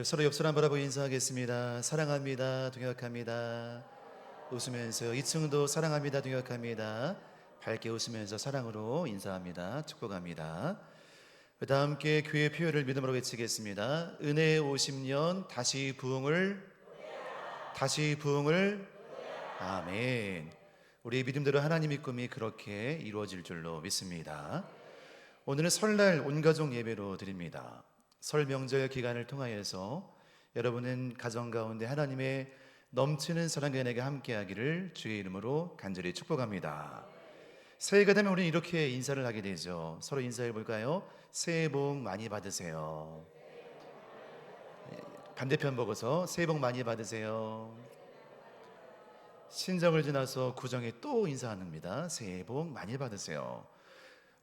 서로 옆 사람 바라보고 인사하겠습니다. 사랑합니다. 동역합니다. 웃으면서요. 2층도 사랑합니다. 동역합니다. 밝게 웃으면서 사랑으로 인사합니다. 축복합니다. 다 함께 교회 표현을 믿음으로 외치겠습니다. 은혜의 50년 다시 부흥을 아멘. 우리의 믿음대로 하나님의 꿈이 그렇게 이루어질 줄로 믿습니다. 오늘은 설날 온가족 예배로 드립니다. 설 명절 기간을 통하여서 여러분은 가정 가운데 하나님의 넘치는 사랑과 은혜가 함께하기를 주의 이름으로 간절히 축복합니다. 새해가 되면 우리는 이렇게 인사를 하게 되죠. 서로 인사해 볼까요? 새해 복 많이 받으세요. 반대편 보고서 새해 복 많이 받으세요. 신정을 지나서 구정에 또 인사합니다. 새해 복 많이 받으세요.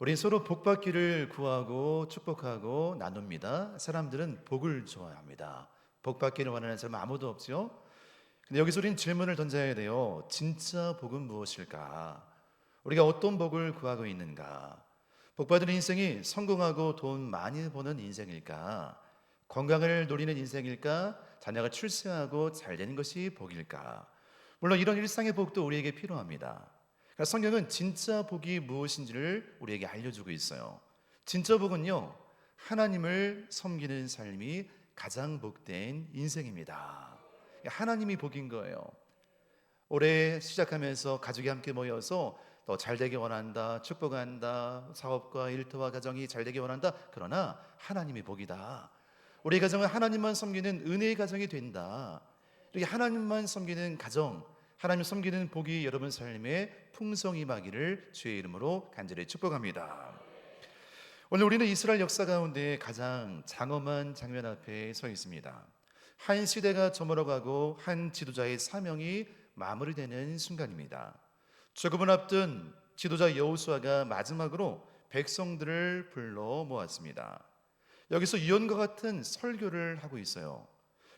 우리 서로 복 받기를 구하고 축복하고 나눕니다. 사람들은 복을 좋아합니다. 복 받기를 원하는 사람 아무도 없죠. 근데 여기서 우리는 질문을 던져야 돼요. 진짜 복은 무엇일까? 우리가 어떤 복을 구하고 있는가? 복 받은 인생이 성공하고 돈 많이 버는 인생일까? 건강을 누리는 인생일까? 자녀가 출세하고 잘 되는 것이 복일까? 물론 이런 일상의 복도 우리에게 필요합니다. 성경은 진짜 복이 무엇인지를 우리에게 알려주고 있어요. 진짜 복은요, 하나님을 섬기는 삶이 가장 복된 인생입니다. 하나님이 복인 거예요. 올해 시작하면서 가족이 함께 모여서 더 잘되기 원한다, 축복한다, 사업과 일터와 가정이 잘되기 원한다. 그러나 하나님이 복이다. 우리 가정은 하나님만 섬기는 은혜의 가정이 된다. 이렇게 하나님만 섬기는 가정, 하나님 섬기는 복이 여러분 삶에 풍성히 임하기를 주의 이름으로 간절히 축복합니다. 오늘 우리는 이스라엘 역사 가운데 가장 장엄한 장면 앞에 서 있습니다. 한 시대가 저물어가고 한 지도자의 사명이 마무리되는 순간입니다. 조금을 앞둔 지도자 여호수아가 마지막으로 백성들을 불러 모았습니다. 여기서 유언과 같은 설교를 하고 있어요.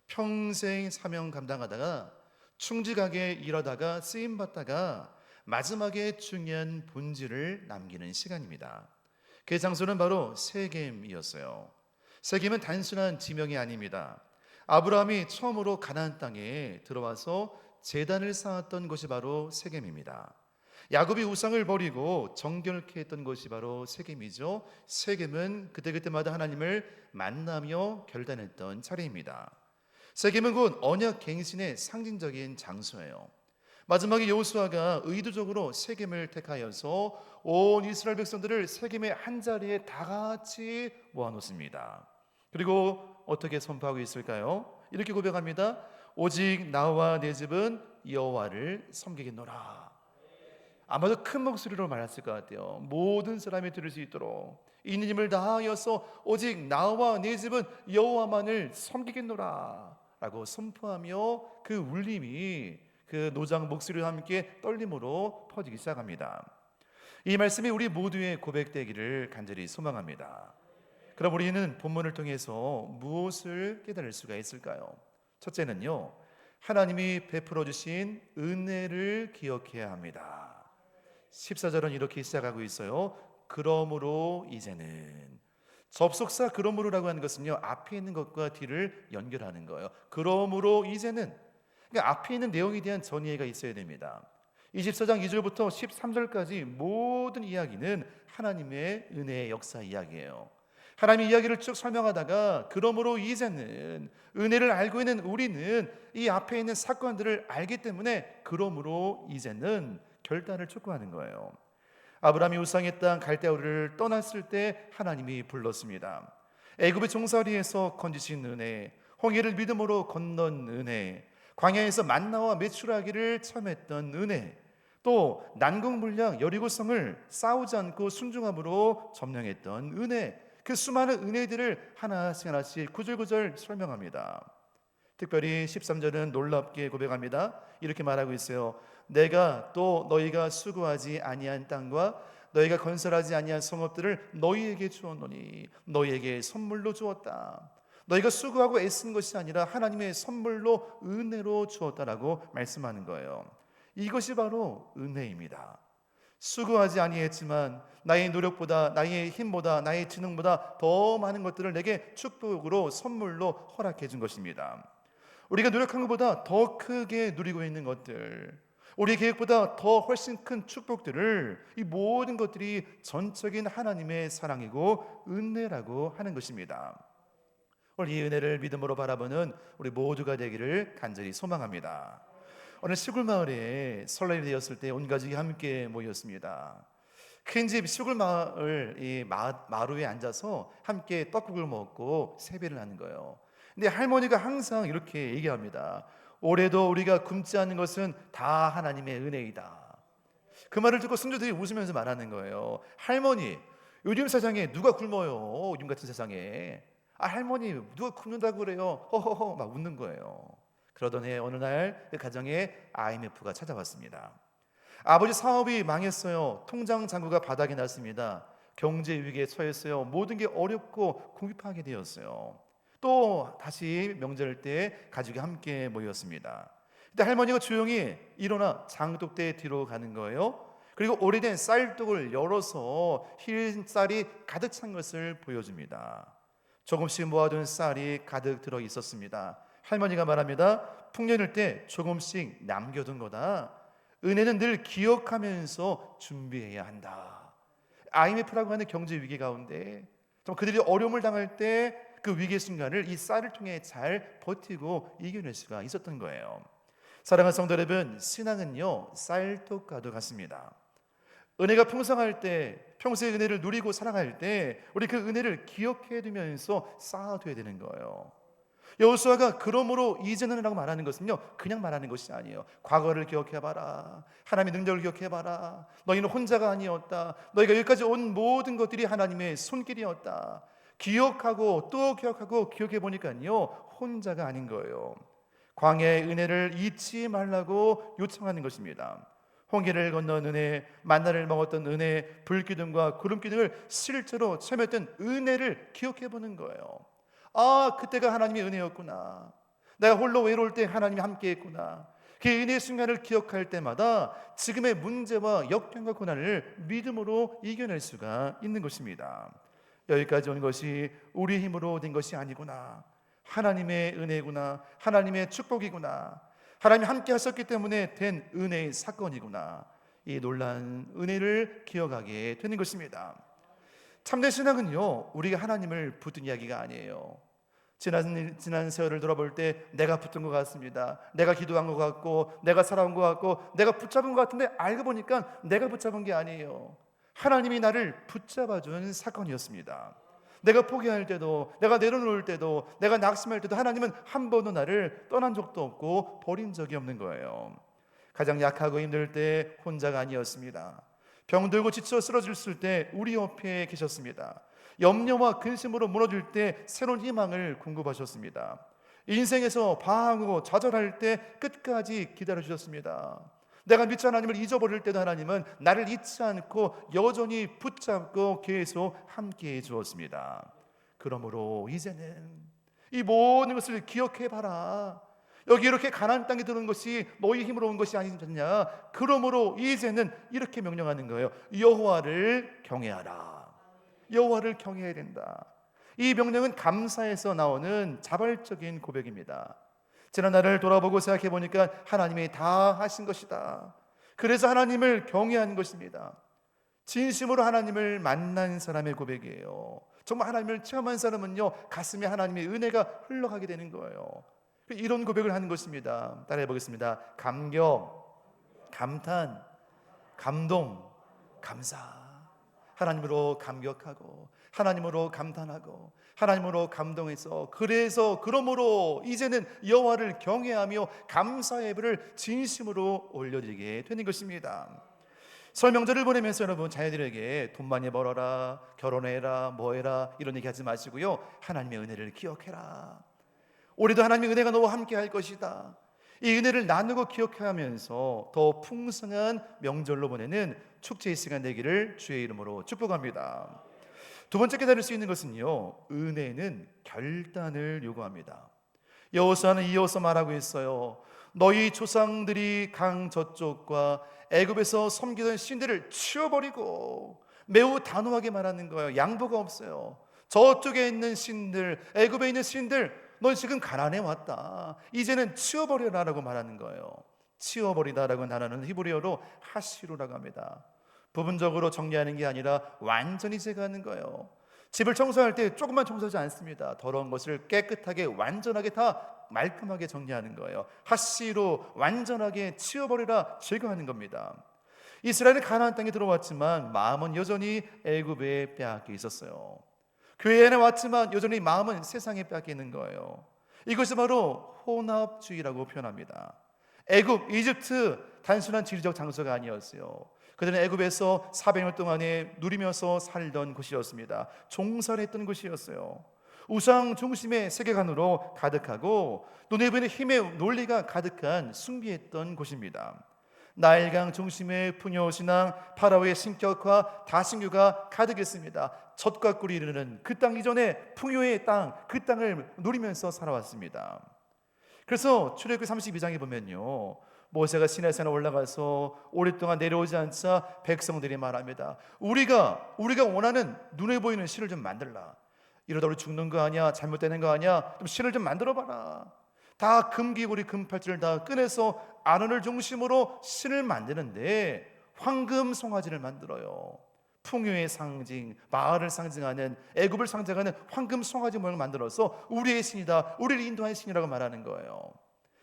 평생 사명 감당하다가 충직하게 일하다가 쓰임받다가 마지막에 중요한 본질을 남기는 시간입니다. 그 장소는 바로 세겜이었어요. 세겜은 단순한 지명이 아닙니다. 아브라함이 처음으로 가나안 땅에 들어와서 제단을 쌓았던 곳이 바로 세겜입니다. 야곱이 우상을 버리고 정결케 했던 곳이 바로 세겜이죠. 세겜은 그때그때마다 하나님을 만나며 결단했던 차례입니다. 세겜은 곧 언약 갱신의 상징적인 장소예요. 마지막에 여호수아가 의도적으로 세겜을 택하여서 온 이스라엘 백성들을 세겜의 한 자리에 다 같이 모아놓습니다. 그리고 어떻게 선포하고 있을까요? 이렇게 고백합니다. 오직 나와 내 집은 여호와를 섬기겠노라. 아마도 큰 목소리로 말했을 것 같아요. 모든 사람이 들을 수 있도록 있는 힘을 다하여서 오직 나와 내 집은 여호와만을 섬기겠노라 라고 선포하며 그 울림이 그 노장 목소리와 함께 떨림으로 퍼지기 시작합니다. 이 말씀이 우리 모두의 고백되기를 간절히 소망합니다. 그럼 우리는 본문을 통해서 무엇을 깨달을 수가 있을까요? 첫째는요, 하나님이 베풀어 주신 은혜를 기억해야 합니다. 14절은 이렇게 시작하고 있어요. 그러므로 이제는, 접속사 그러므로라고 하는 것은요, 앞에 있는 것과 뒤를 연결하는 거예요. 그러므로 이제는, 그러니까 앞에 있는 내용에 대한 전이해가 있어야 됩니다. 24장 2절부터 13절까지 모든 이야기는 하나님의 은혜의 역사 이야기예요. 하나님의 이야기를 쭉 설명하다가 그러므로 이제는, 은혜를 알고 있는 우리는 이 앞에 있는 사건들을 알기 때문에 그러므로 이제는 결단을 촉구하는 거예요. 아브라함이 우상의 땅 갈대아우르를 떠났을 때 하나님이 불렀습니다. 애굽의 종살이에서 건지신 은혜, 홍해를 믿음으로 건넌 은혜, 광야에서 만나와 메추라기를 참했던 은혜, 또 난공불락 여리고성을 싸우지 않고 순종함으로 점령했던 은혜, 그 수많은 은혜들을 하나씩 하나씩 구절구절 설명합니다. 특별히 13절은 놀랍게 고백합니다. 이렇게 말하고 있어요. 내가 또 너희가 수고하지 아니한 땅과 너희가 건설하지 아니한 성읍들을 너희에게 주었노니 너희에게 선물로 주었다. 너희가 수고하고 애쓴 것이 아니라 하나님의 선물로 은혜로 주었다라고 말씀하는 거예요. 이것이 바로 은혜입니다. 수고하지 아니했지만 나의 노력보다, 나의 힘보다, 나의 지능보다 더 많은 것들을 내게 축복으로, 선물로 허락해 준 것입니다. 우리가 노력한 것보다 더 크게 누리고 있는 것들, 우리 계획보다 더 훨씬 큰 축복들을, 이 모든 것들이 전적인 하나님의 사랑이고 은혜라고 하는 것입니다. 오늘 이 은혜를 믿음으로 바라보는 우리 모두가 되기를 간절히 소망합니다. 오늘 시골 마을에 설날이 되었을 때 온 가족이 함께 모였습니다. 큰 집 시골 마을 이 마루에 앉아서 함께 떡국을 먹고 세배를 하는 거예요. 근데 할머니가 항상 이렇게 얘기합니다. 올해도 우리가 굶지 않는 것은 다 하나님의 은혜이다. 그 말을 듣고 손주들이 웃으면서 말하는 거예요. 할머니, 요즘 세상에 누가 굶어요? 요즘 같은 세상에. 할머니, 누가 굶는다고 그래요? 허허허 막 웃는 거예요. 그러던 해 어느 날 그 가정에 IMF가 찾아왔습니다. 아버지 사업이 망했어요. 통장 잔고가 바닥이 났습니다. 경제 위기에 처했어요. 모든 게 어렵고 궁핍하게 되었어요. 또 다시 명절 때 가족이 함께 모였습니다. 그때 할머니가 조용히 일어나 장독대 뒤로 가는 거예요. 그리고 오래된 쌀독을 열어서 흰 쌀이 가득 찬 것을 보여줍니다. 조금씩 모아둔 쌀이 가득 들어 있었습니다. 할머니가 말합니다. 풍년일 때 조금씩 남겨둔 거다. 은혜는 늘 기억하면서 준비해야 한다. IMF라고 하는 경제 위기 가운데 그들이 어려움을 당할 때 그 위기의 순간을 이 쌀을 통해 잘 버티고 이겨낼 수가 있었던 거예요. 사랑하는 성도 여러분, 신앙은요 쌀떡과도 같습니다. 은혜가 풍성할 때, 평소의 은혜를 누리고 살아갈 때 우리 그 은혜를 기억해 두면서 쌓아둬야 되는 거예요. 여호수아가 그러므로 이제는 라고 말하는 것은요 그냥 말하는 것이 아니에요. 과거를 기억해봐라. 하나님의 능력을 기억해봐라. 너희는 혼자가 아니었다. 너희가 여기까지 온 모든 것들이 하나님의 손길이었다. 기억하고 또 기억하고 기억해 보니까요 혼자가 아닌 거예요. 광야의 은혜를 잊지 말라고 요청하는 것입니다. 홍해를 건넌 은혜, 만나를 먹었던 은혜, 불기둥과 구름기둥을 실제로 체험했던 은혜를 기억해 보는 거예요. 그때가 하나님의 은혜였구나. 내가 홀로 외로울 때 하나님이 함께했구나. 그 은혜의 순간을 기억할 때마다 지금의 문제와 역경과 고난을 믿음으로 이겨낼 수가 있는 것입니다. 여기까지 온 것이 우리 힘으로 된 것이 아니구나. 하나님의 은혜구나. 하나님의 축복이구나. 하나님이 함께 하셨기 때문에 된 은혜의 사건이구나. 이 놀라운 은혜를 기억하게 되는 것입니다. 참된 신앙은요 우리가 하나님을 붙든 이야기가 아니에요. 지난 세월을 돌아볼 때 내가 붙은 것 같습니다. 내가 기도한 것 같고 내가 살아온 것 같고 내가 붙잡은 것 같은데 알고 보니까 내가 붙잡은 게 아니에요. 하나님이 나를 붙잡아준 사건이었습니다. 내가 포기할 때도, 내가 내려놓을 때도, 내가 낙심할 때도 하나님은 한 번도 나를 떠난 적도 없고 버린 적이 없는 거예요. 가장 약하고 힘들 때 혼자가 아니었습니다. 병들고 지쳐 쓰러졌을 때 우리 옆에 계셨습니다. 염려와 근심으로 무너질 때 새로운 희망을 공급하셨습니다. 인생에서 방황하고 좌절할 때 끝까지 기다려주셨습니다. 내가 믿지 않은 하나님을 잊어버릴 때도 하나님은 나를 잊지 않고 여전히 붙잡고 계속 함께해 주었습니다. 그러므로 이제는 이 모든 것을 기억해봐라. 여기 이렇게 가나안 땅에 드는 것이 너희 힘으로 온 것이 아니냐. 그러므로 이제는 이렇게 명령하는 거예요. 여호와를 경외하라. 여호와를 경외해야 된다. 이 명령은 감사에서 나오는 자발적인 고백입니다. 지난 날을 돌아보고 생각해 보니까 하나님이 다 하신 것이다. 그래서 하나님을 경외한 것입니다. 진심으로 하나님을 만난 사람의 고백이에요. 정말 하나님을 체험한 사람은요 가슴에 하나님의 은혜가 흘러가게 되는 거예요. 이런 고백을 하는 것입니다. 따라해 보겠습니다. 감격, 감탄, 감동, 감사. 하나님으로 감격하고 하나님으로 감탄하고 하나님으로 감동해서 그러므로 이제는 여호와를 경외하며 감사 예배를 진심으로 올려드리게 되는 것입니다. 설 명절을 보내면서 여러분 자녀들에게 돈 많이 벌어라, 결혼해라, 뭐해라 이런 얘기 하지 마시고요 하나님의 은혜를 기억해라. 올해도 하나님의 은혜가 너와 함께 할 것이다. 이 은혜를 나누고 기억하면서 더 풍성한 명절로 보내는 축제의 시간 되기를 주의 이름으로 축복합니다. 두 번째 깨달을 수 있는 것은요 은혜는 결단을 요구합니다. 여호수아는 이어서 말하고 있어요. 너희 조상들이 강 저쪽과 애굽에서 섬기던 신들을 치워버리고, 매우 단호하게 말하는 거예요. 양보가 없어요. 저쪽에 있는 신들, 애굽에 있는 신들, 너 지금 가난해 왔다. 이제는 치워버려라라고 말하는 거예요. 치워버리다라고 단어는 히브리어로 하시루라고 합니다. 부분적으로 정리하는 게 아니라 완전히 제거하는 거예요. 집을 청소할 때 조금만 청소하지 않습니다. 더러운 것을 깨끗하게 완전하게 다 말끔하게 정리하는 거예요. 하시로 완전하게 치워버리라, 제거하는 겁니다. 이스라엘은 가나안 땅에 들어왔지만 마음은 여전히 애굽에 빼앗겨 있었어요. 교회 안에 왔지만 여전히 마음은 세상에 빼앗겨 있는 거예요. 이것이 바로 혼합주의라고 표현합니다. 애굽, 이집트 단순한 지리적 장소가 아니었어요. 그들은 애굽에서 400년 동안에 누리면서 살던 곳이었습니다. 종살했던 곳이었어요. 우상 중심의 세계관으로 가득하고 눈에 보이는 힘의 논리가 가득한 숭배했던 곳입니다. 나일강 중심의 풍요신앙, 파라오의 신격화, 다신교가 가득했습니다. 젖과 꿀이 흐르는 그 땅 이전에 풍요의 땅, 그 땅을 누리면서 살아왔습니다. 그래서 출애굽기 32장에 보면요, 모세가 시내산에 올라가서 오랫동안 내려오지 않자 백성들이 말합니다. 우리가 원하는 눈에 보이는 신을 좀 만들라. 이러다 우리 죽는 거 아니야? 잘못되는 거 아니야? 좀 신을 좀 만들어봐라. 다 금귀고리 금팔찌를 다 꺼내서 아론을 중심으로 신을 만드는데 황금 송아지를 만들어요. 풍요의 상징, 마을을 상징하는, 애굽을 상징하는 황금 송아지 모양을 만들어서 우리의 신이다, 우리를 인도하는 신이라고 말하는 거예요.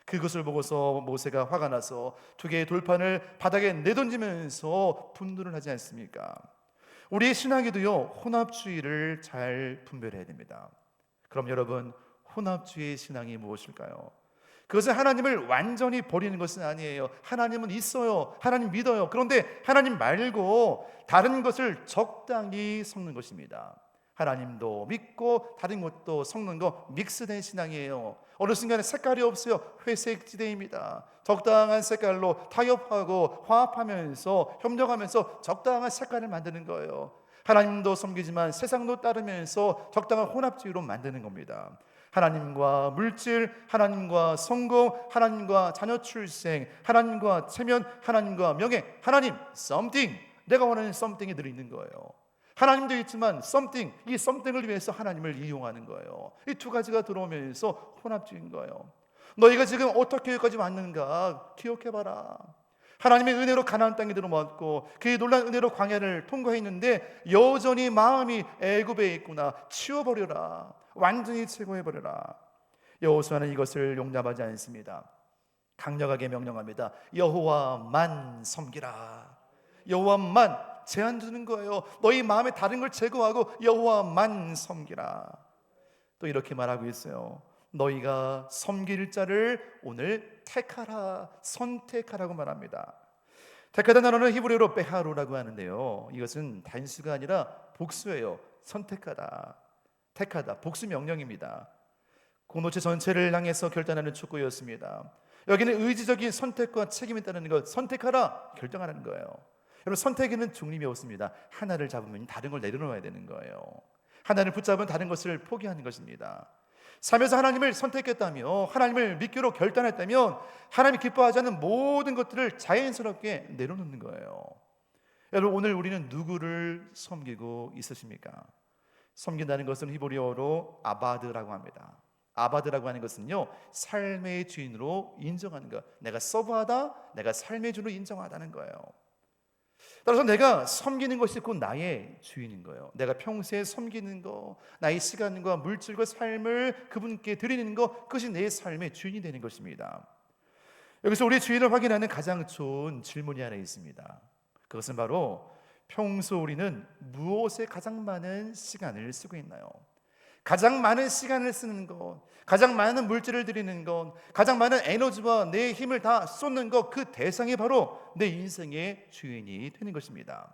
그것을 보고서 모세가 화가 나서 두 개의 돌판을 바닥에 내던지면서 분노를 하지 않습니까? 우리의 신앙에도요, 혼합주의를 잘 분별해야 됩니다. 그럼 여러분, 혼합주의의 신앙이 무엇일까요? 그것은 하나님을 완전히 버리는 것은 아니에요. 하나님은 있어요. 하나님 믿어요. 그런데 하나님 말고 다른 것을 적당히 섞는 것입니다. 하나님도 믿고 다른 것도 섞는 거, 믹스된 신앙이에요. 어느 순간에 색깔이 없어요. 회색 지대입니다. 적당한 색깔로 타협하고 화합하면서 협력하면서 적당한 색깔을 만드는 거예요. 하나님도 섬기지만 세상도 따르면서 적당한 혼합주의로 만드는 겁니다. 하나님과 물질, 하나님과 성공, 하나님과 자녀 출생, 하나님과 체면, 하나님과 명예, 하나님, something, 내가 원하는 something이 들어있는 거예요. 하나님도 있지만 something, 이 something을 위해서 하나님을 이용하는 거예요. 이 두 가지가 들어오면서 혼합주의인 거예요. 너희가 지금 어떻게 여기까지 왔는가 기억해봐라. 하나님의 은혜로 가나안 땅에 들어왔고 그의 놀라운 은혜로 광야를 통과했는데 여전히 마음이 애굽에 있구나. 치워버려라. 완전히 제거해버려라. 여호수아는 이것을 용납하지 않습니다. 강력하게 명령합니다. 여호와만 섬기라. 여호와만, 제한 주는 거예요. 너희 마음에 다른 걸 제거하고 여호와만 섬기라. 또 이렇게 말하고 있어요. 너희가 섬길 자를 오늘 택하라, 선택하라고 말합니다. 택하다는 단어는 히브리어로 베하루라고 하는데요, 이것은 단수가 아니라 복수예요. 선택하다, 택하다, 복수 명령입니다. 공동체 전체를 향해서 결단하는 촉구였습니다. 여기는 의지적인 선택과 책임이 있다는 것, 선택하라, 결정하라는 거예요. 여러분, 선택에는 중립이 없습니다. 하나를 잡으면 다른 걸 내려놓아야 되는 거예요. 하나를 붙잡으면 다른 것을 포기하는 것입니다. 삶에서 하나님을 선택했다며, 하나님을 믿기로 결단했다면 하나님이 기뻐하지 않는 모든 것들을 자연스럽게 내려놓는 거예요. 여러분, 오늘 우리는 누구를 섬기고 있으십니까? 섬긴다는 것은 히브리어로 아바드라고 합니다. 아바드라고 하는 것은요, 삶의 주인으로 인정하는 것. 내가 서브하다, 내가 삶의 주인으로 인정하다는 거예요. 따라서 내가 섬기는 것이 곧 나의 주인인 거예요. 내가 평소에 섬기는 거, 나의 시간과 물질과 삶을 그분께 드리는 것, 그것이 내 삶의 주인이 되는 것입니다. 여기서 우리 주인을 확인하는 가장 좋은 질문이 하나 있습니다. 그것은 바로 평소 우리는 무엇에 가장 많은 시간을 쓰고 있나요? 가장 많은 시간을 쓰는 것, 가장 많은 물질을 드리는 것, 가장 많은 에너지와 내 힘을 다 쏟는 것, 그 대상이 바로 내 인생의 주인이 되는 것입니다.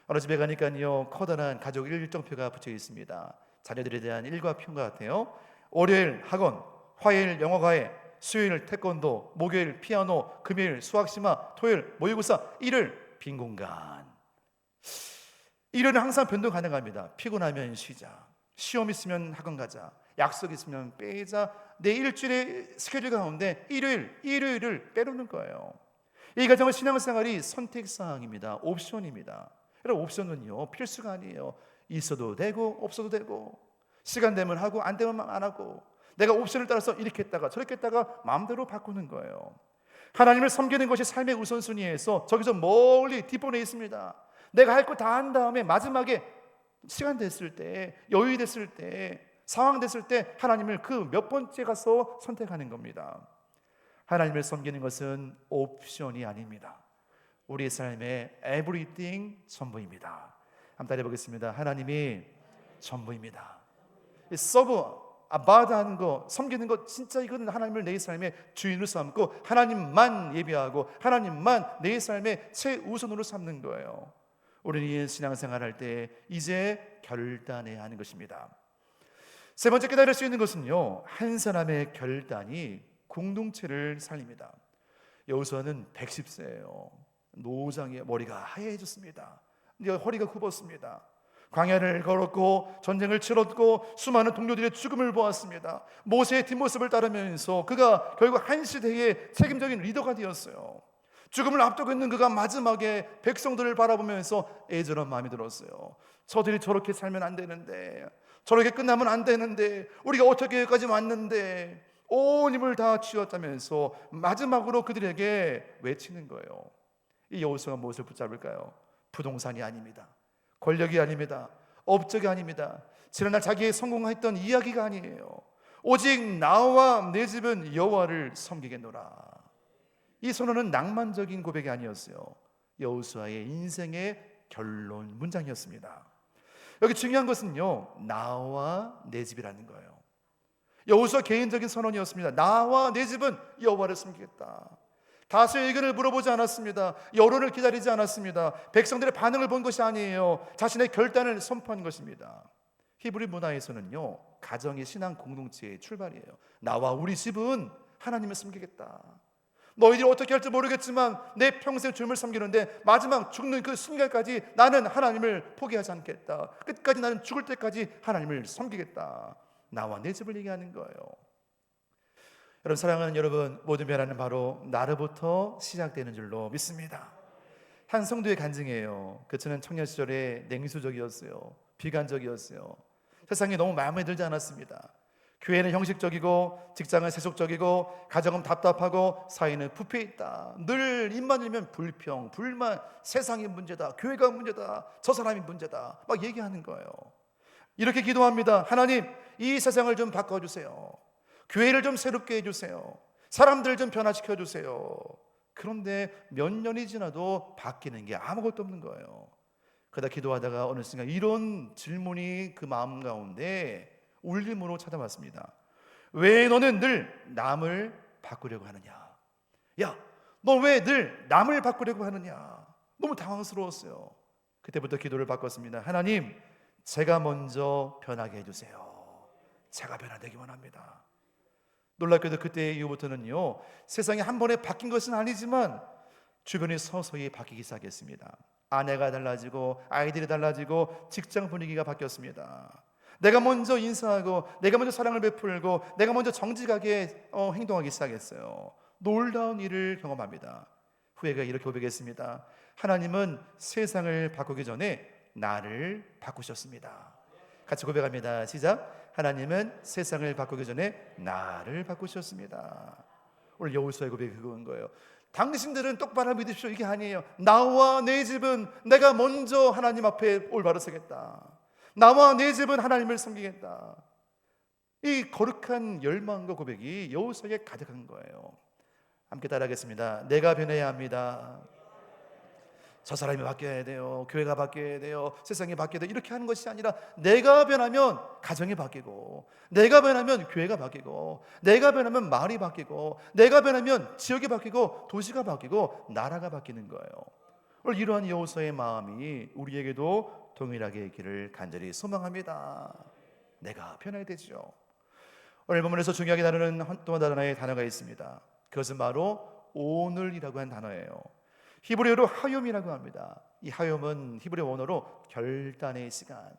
어느 집에 가니까요, 커다란 가족 일정표가 붙여 있습니다. 자녀들에 대한 일과표가 같아요. 월요일 학원, 화요일 영어과외, 수요일 태권도, 목요일 피아노, 금요일 수학심화, 토요일 모의고사, 일요일 빈 공간. 일요일은 항상 변동 가능합니다. 피곤하면 쉬자, 시험 있으면 학원 가자, 약속 있으면 빼자, 내 일주일의 스케줄 가운데 일요일을 빼놓는 거예요. 이 가정은 신앙생활이 선택사항입니다. 옵션입니다. 여러분, 옵션은요 필수가 아니에요. 있어도 되고 없어도 되고, 시간 되면 하고 안 되면 안 하고, 내가 옵션을 따라서 이렇게 했다가 저렇게 했다가 마음대로 바꾸는 거예요. 하나님을 섬기는 것이 삶의 우선순위에서 저기서 멀리 뒷부분에 있습니다. 내가 할 거 다 한 다음에 마지막에 시간 됐을 때, 여유 됐을 때, 상황 됐을 때 하나님을 그 몇 번째 가서 선택하는 겁니다. 하나님을 섬기는 것은 옵션이 아닙니다. 우리의 삶의 everything 전부입니다. 한번 따라해보겠습니다. 하나님이 전부입니다. 서브 아바다하는 거, 섬기는 거, 진짜 이거는 하나님을 내 삶의 주인으로 삼고 하나님만 예배하고 하나님만 내 삶의 최우선으로 삼는 거예요. 우리는 신앙생활할 때 이제 결단해야 하는 것입니다. 세 번째 깨달을 수 있는 것은요, 한 사람의 결단이 공동체를 살립니다. 여호수아는 110세예요. 노장의 머리가 하얘졌습니다. 허리가 굽었습니다. 광야를 걸었고 전쟁을 치렀고 수많은 동료들의 죽음을 보았습니다. 모세의 뒷모습을 따르면서 그가 결국 한 시대의 책임적인 리더가 되었어요. 죽음을 앞두고 있는 그가 마지막에 백성들을 바라보면서 애절한 마음이 들었어요. 저들이 저렇게 살면 안 되는데, 저렇게 끝나면 안 되는데, 우리가 어떻게 여기까지 왔는데, 온 힘을 다 쥐었다면서 마지막으로 그들에게 외치는 거예요. 이 여호수아가 무엇을 붙잡을까요? 부동산이 아닙니다. 권력이 아닙니다. 업적이 아닙니다. 지난날 자기의 성공했던 이야기가 아니에요. 오직 나와 내 집은 여호와를 섬기겠노라. 이 선언은 낭만적인 고백이 아니었어요. 여호수아의 인생의 결론 문장이었습니다. 여기 중요한 것은요, 나와 내 집이라는 거예요. 여호수아 개인적인 선언이었습니다. 나와 내 집은 여호와를 섬기겠다. 다수의 의견을 물어보지 않았습니다. 여론을 기다리지 않았습니다. 백성들의 반응을 본 것이 아니에요. 자신의 결단을 선포한 것입니다. 히브리 문화에서는요, 가정이 신앙 공동체의 출발이에요. 나와 우리 집은 하나님을 섬기겠다. 너희들이 어떻게 할지 모르겠지만 내 평생 주님을 섬기는데 마지막 죽는 그 순간까지 나는 하나님을 포기하지 않겠다. 끝까지 나는 죽을 때까지 하나님을 섬기겠다. 나와 내 집을 얘기하는 거예요. 여러분, 사랑하는 여러분, 모든 변화는 바로 나로부터 시작되는 줄로 믿습니다. 한 성도의 간증이에요. 그는 청년 시절에 냉수적이었어요. 비관적이었어요. 세상이 너무 마음에 들지 않았습니다. 교회는 형식적이고 직장은 세속적이고 가정은 답답하고 사회는 부패 있다. 늘 입만 열면 불평, 불만, 세상이 문제다, 교회가 문제다, 저 사람이 문제다 막 얘기하는 거예요. 이렇게 기도합니다. 하나님, 이 세상을 좀 바꿔주세요. 교회를 좀 새롭게 해주세요. 사람들 좀 변화시켜 주세요. 그런데 몇 년이 지나도 바뀌는 게 아무것도 없는 거예요. 그러다 기도하다가 어느 순간 이런 질문이 그 마음 가운데 울림으로 찾아왔습니다. 왜 너는 늘 남을 바꾸려고 하느냐? 야, 너 왜 늘 남을 바꾸려고 하느냐? 너무 당황스러웠어요. 그때부터 기도를 바꿨습니다. 하나님, 제가 먼저 변하게 해주세요. 제가 변화되기 원합니다. 놀랍게도 그때 이후부터는요, 세상이 한 번에 바뀐 것은 아니지만 주변이 서서히 바뀌기 시작했습니다. 아내가 달라지고 아이들이 달라지고 직장 분위기가 바뀌었습니다. 내가 먼저 인사하고 내가 먼저 사랑을 베풀고 내가 먼저 정직하게 행동하기 시작했어요. 놀라운 일을 경험합니다. 후에가 이렇게 고백했습니다. 하나님은 세상을 바꾸기 전에 나를 바꾸셨습니다. 같이 고백합니다. 시작. 하나님은 세상을 바꾸기 전에 나를 바꾸셨습니다. 오늘 여호수아의 고백이 그건 거예요. 당신들은 똑바로 믿으십시오. 이게 아니에요. 나와 내 집은 내가 먼저 하나님 앞에 올바로 서겠다. 나와 내 집은 하나님을 섬기겠다. 이 거룩한 열망과 고백이 여호수아에게 가득한 거예요. 함께 따라하겠습니다. 내가 변해야 합니다. 저 사람이 바뀌어야 돼요. 교회가 바뀌어야 돼요. 세상이 바뀌어야 돼요. 이렇게 하는 것이 아니라 내가 변하면 가정이 바뀌고, 내가 변하면 교회가 바뀌고, 내가 변하면 마을이 바뀌고, 내가 변하면 지역이 바뀌고, 도시가 바뀌고, 나라가 바뀌는 거예요. 오늘 이러한 여호수아의 마음이 우리에게도 동일하게 있기를 간절히 소망합니다. 내가 변해야 되죠. 오늘 본문에서 중요하게 다루는 또 하나의 단어가 있습니다. 그것은 바로 오늘이라고 하는 단어예요. 히브리어로 하욤이라고 합니다. 이 하욤은 히브리 원어로 결단의 시간,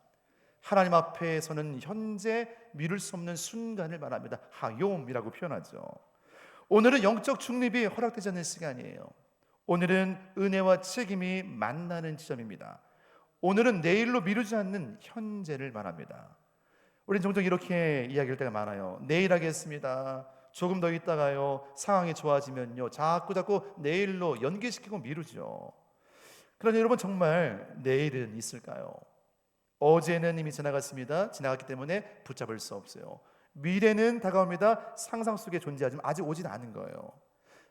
하나님 앞에서는 현재 미룰 수 없는 순간을 말합니다. 하욤이라고 표현하죠. 오늘은 영적 중립이 허락되지 않는 시간이에요. 오늘은 은혜와 책임이 만나는 지점입니다. 오늘은 내일로 미루지 않는 현재를 말합니다. 우리는 종종 이렇게 이야기할 때가 많아요. 내일 하겠습니다. 조금 더 있다가요. 상황이 좋아지면요. 자꾸 내일로 연기시키고 미루죠. 그러나 여러분, 정말 내일은 있을까요? 어제는 이미 지나갔습니다. 지나갔기 때문에 붙잡을 수 없어요. 미래는 다가옵니다. 상상 속에 존재하지만 아직 오진 않은 거예요.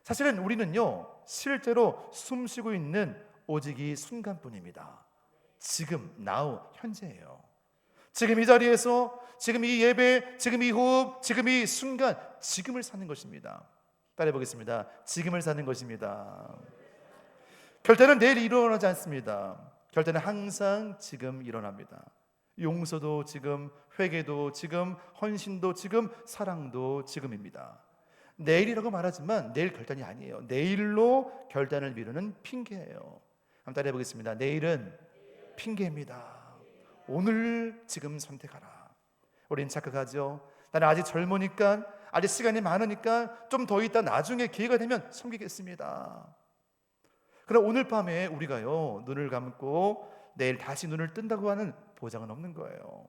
사실은 우리는요, 실제로 숨쉬고 있는 오직 이 순간뿐입니다. 지금, now, 현재예요. 지금 이 자리에서, 지금 이 예배, 지금 이 호흡, 지금 이 순간, 지금을 사는 것입니다. 따라해 보겠습니다. 지금을 사는 것입니다. 결단은 내일 일어나지 않습니다. 결단은 항상 지금 일어납니다. 용서도 지금, 회개도 지금, 헌신도 지금, 사랑도 지금입니다. 내일이라고 말하지만 내일 결단이 아니에요. 내일로 결단을 미루는 핑계예요. 한번 따라해 보겠습니다. 내일은 핑계입니다. 오늘 지금 선택하라. 우린 착각하죠. 나는 아직 젊으니까, 아직 시간이 많으니까 좀 더 있다 나중에 기회가 되면 섬기겠습니다. 그럼 오늘 밤에 우리가요, 눈을 감고 내일 다시 눈을 뜬다고 하는 보장은 없는 거예요.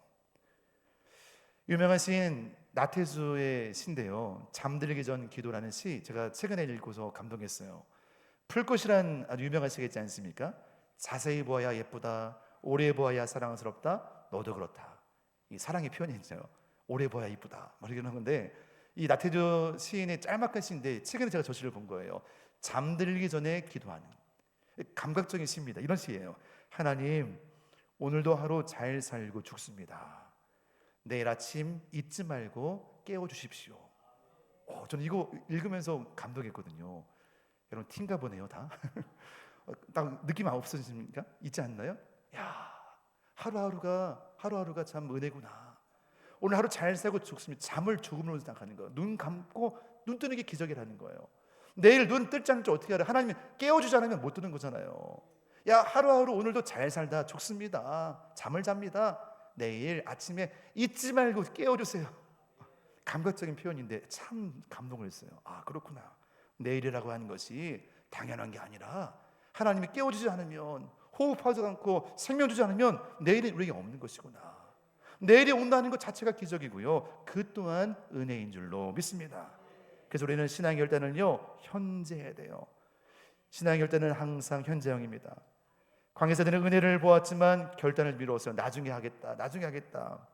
유명한 시인 나태주의 시인데요, 잠들기 전 기도라는 시, 제가 최근에 읽고서 감동했어요. 풀꽃이란 아주 유명한 시가 있지 않습니까? 자세히 보아야 예쁘다, 오래 보아야 사랑스럽다, 너도 그렇다. 이 사랑의 표현이죠. 오래 보아야 이쁘다, 뭐 이런 건데, 이 나태주 시인의 짤막한 시인데 최근에 제가 저 시를 본 거예요. 잠들기 전에 기도하는 감각적인 시입니다. 이런 시예요. 하나님, 오늘도 하루 잘 살고 죽습니다. 내일 아침 잊지 말고 깨워주십시오. 저는 이거 읽으면서 감동했거든요. 여러분 티인가 보네요, 다. 딱 느낌 없으십니까? 있지 않나요? 야, 하루하루가 참 은혜구나. 오늘 하루 잘 살고 죽습니다. 잠을 죽음으로 생각하는 거예요. 눈 감고 눈 뜨는 게 기적이라는 거예요. 내일 눈 뜰지 않을지 어떻게 알아요? 하나님이 깨워주지 않으면 못 뜨는 거잖아요. 야, 하루하루 오늘도 잘 살다 죽습니다. 잠을 잡니다. 내일 아침에 잊지 말고 깨워주세요. 감각적인 표현인데 참 감동을 했어요. 아, 그렇구나. 내일이라고 하는 것이 당연한 게 아니라 하나님이 깨워주지 않으면, 호흡하지 않고 생명 주지 않으면 내일이 우리에게 없는 것이구나. 내일이 온다는 것 자체가 기적이고요, 그 또한 은혜인 줄로 믿습니다. 그래서 우리는 신앙의 결단은요, 현재 해야 돼요. 신앙의 결단은 항상 현재형입니다. 광야세대는 은혜를 보았지만 결단을 미루었어요. 나중에 하겠다.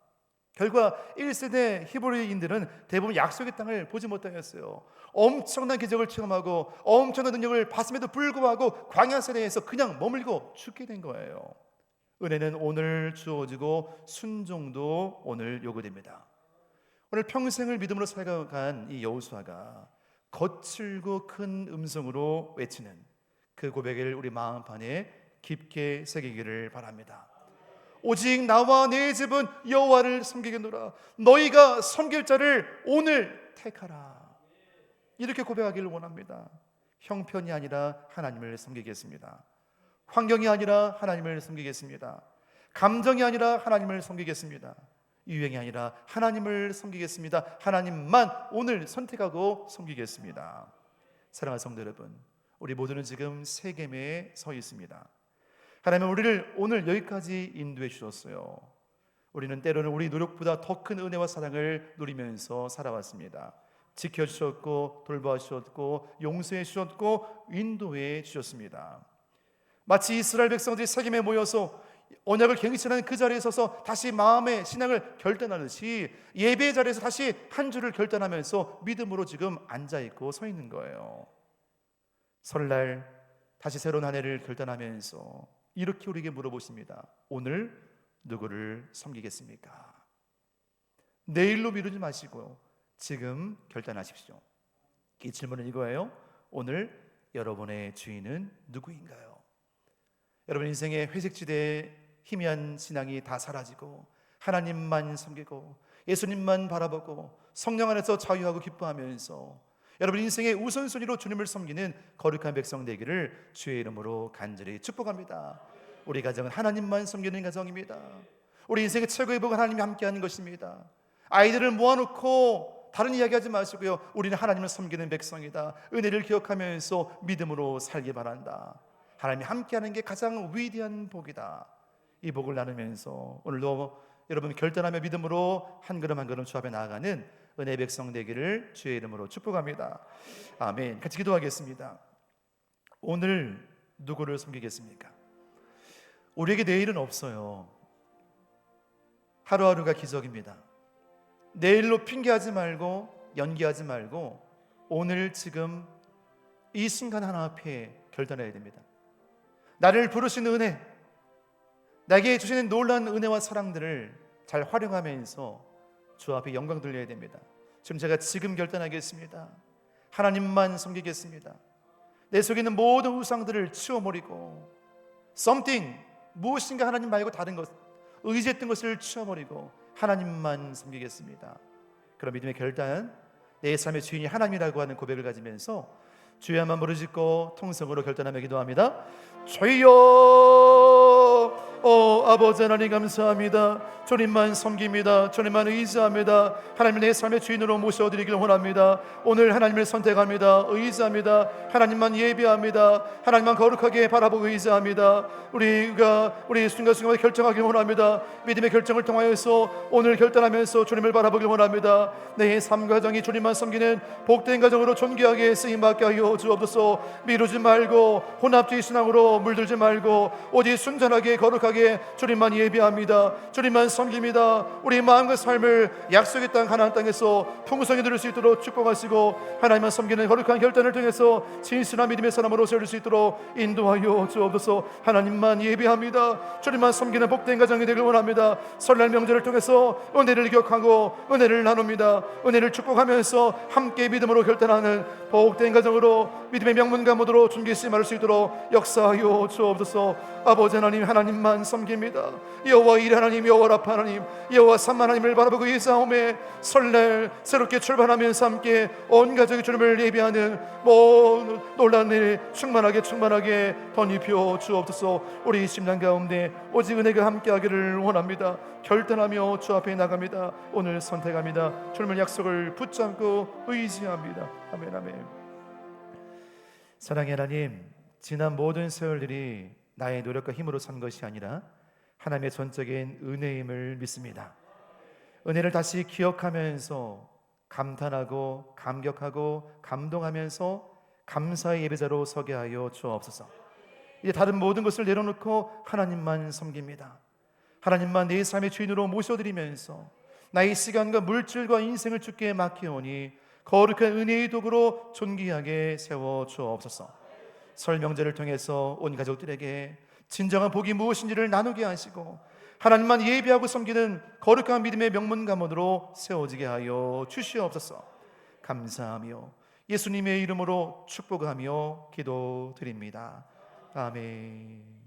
결과 1세대 히브리인들은 대부분 약속의 땅을 보지 못하였어요. 엄청난 기적을 체험하고 엄청난 능력을 봤음에도 불구하고 광야세대에서 그냥 머물고 죽게 된 거예요. 은혜는 오늘 주어지고 순종도 오늘 요구됩니다. 오늘 평생을 믿음으로 살아간 이 여호수아가 거칠고 큰 음성으로 외치는 그 고백을 우리 마음판에 깊게 새기기를 바랍니다. 오직 나와 내 집은 여호와를 섬기겠노라. 너희가 섬길 자를 오늘 택하라. 이렇게 고백하기를 원합니다. 형편이 아니라 하나님을 섬기겠습니다. 환경이 아니라 하나님을 섬기겠습니다. 감정이 아니라 하나님을 섬기겠습니다. 유행이 아니라 하나님을 섬기겠습니다. 하나님만 오늘 선택하고 섬기겠습니다. 사랑하는 성도 여러분, 우리 모두는 지금 세겜에 서 있습니다. 하나님은 우리를 오늘 여기까지 인도해 주셨어요. 우리는 때로는 우리 노력보다 더 큰 은혜와 사랑을 누리면서 살아왔습니다. 지켜주셨고 돌봐주셨고 용서해 주셨고 인도해 주셨습니다. 마치 이스라엘 백성들이 세겜에 모여서 언약을 갱신하는 그 자리에 서서 다시 마음의 신앙을 결단하듯이 예배의 자리에서 다시 한 주를 결단하면서 믿음으로 지금 앉아있고 서 있는 거예요. 설날 다시 새로운 한 해를 결단하면서 이렇게 우리에게 물어보십니다. 오늘 누구를 섬기겠습니까? 내일로 미루지 마시고요, 지금 결단하십시오. 이 질문은 이거예요. 오늘 여러분의 주인은 누구인가요? 여러분 인생의 회색지대에 희미한 신앙이 다 사라지고 하나님만 섬기고 예수님만 바라보고 성령 안에서 자유하고 기뻐하면서 여러분 인생의 우선순위로 주님을 섬기는 거룩한 백성 되기를 주의 이름으로 간절히 축복합니다. 우리 가정은 하나님만 섬기는 가정입니다. 우리 인생의 최고의 복은 하나님이 함께하는 것입니다. 아이들을 모아놓고 다른 이야기하지 마시고요, 우리는 하나님을 섬기는 백성이다, 은혜를 기억하면서 믿음으로 살기 바란다, 하나님이 함께하는 게 가장 위대한 복이다, 이 복을 나누면서 오늘도 여러분 결단하며 믿음으로 한 걸음 한 걸음 주 앞에 나아가는 은혜의 백성 되기를 주의 이름으로 축복합니다. 아멘. 같이 기도하겠습니다. 오늘 누구를 섬기겠습니까? 우리에게 내일은 없어요. 하루하루가 기적입니다. 내일로 핑계하지 말고 연기하지 말고 오늘 지금 이 순간 하나 앞에 결단해야 됩니다. 나를 부르시는 은혜, 나에게 주시는 놀라운 은혜와 사랑들을 잘 활용하면서 주 앞에 영광 돌려야 됩니다. 제가 지금 결단하겠습니다. 하나님만 섬기겠습니다. 내 속에 있는 모든 우상들을 치워버리고 something, 무엇인가 하나님 말고 다른 것, 의지했던 것을 치워버리고 하나님만 섬기겠습니다. 그런 믿음의 결단, 내 삶의 주인이 하나님이라고 하는 고백을 가지면서 주의 한번 부르짖고 통성으로 결단하며 기도합니다. 주여, 아버지 하나님 감사합니다. 주님만 섬깁니다. 주님만 의지합니다. 하나님 내 삶의 주인으로 모셔드리길 원합니다. 오늘 하나님을 선택합니다. 의지합니다. 하나님만 예배합니다. 하나님만 거룩하게 바라보고 의지합니다. 우리가 우리 순간순간 결정하길 원합니다. 믿음의 결정을 통하여서 오늘 결단하면서 주님을 바라보길 원합니다. 내 삶 가정이 주님만 섬기는 복된 가정으로 존귀하게 쓰임받게 하여 주옵소서. 미루지 말고 혼합주의 신앙으로 물들지 말고 오직 순전하게 거룩하게 주님만 예배합니다. 주님만 섬깁니다. 우리 마음과 삶을 약속의 땅 가나안 땅에서 풍성히 누릴 수 있도록 축복하시고 하나님만 섬기는 거룩한 결단을 통해서 진실한 믿음의 사람으로 세울 수 있도록 인도하여 주옵소서. 하나님만 예배합니다. 주님만 섬기는 복된 가정이 되길 원합니다. 설날 명절을 통해서 은혜를 기억하고 은혜를 나눕니다. 은혜를 축복하면서 함께 믿음으로 결단하는 복된 가정으로 믿음의 명문가 모두로 존귀시 말할 수 있도록 역사하여 주옵소서. 아버지 하나님, 하나님만 섬깁니다. 여호와 일 하나님, 여호와 라파 하나님, 여호와 삼 하나님을 바라보고 이 싸움에 설날 새롭게 출발하면서 함께 온 가족이 주님을 예배하는 놀라운 일 충만하게 덧입혀 주옵소서. 우리 심령 가운데 오직 은혜가 함께하기를 원합니다. 결단하며 주 앞에 나갑니다. 오늘 선택합니다. 주님의 약속을 붙잡고 의지합니다. 아멘, 아멘. 사랑의 하나님, 지난 모든 세월들이 나의 노력과 힘으로 산 것이 아니라 하나님의 전적인 은혜임을 믿습니다. 은혜를 다시 기억하면서 감탄하고 감격하고 감동하면서 감사의 예배자로 서게 하여 주옵소서. 이제 다른 모든 것을 내려놓고 하나님만 섬깁니다. 하나님만 내 삶의 주인으로 모셔드리면서 나의 시간과 물질과 인생을 주께 맡기오니 거룩한 은혜의 도구로 존귀하게 세워 주옵소서. 설 명절을 통해서 온 가족들에게 진정한 복이 무엇인지를 나누게 하시고 하나님만 예배하고 섬기는 거룩한 믿음의 명문 가문으로 세워지게 하여 주시옵소서. 감사하며 예수님의 이름으로 축복하며 기도드립니다. 아멘.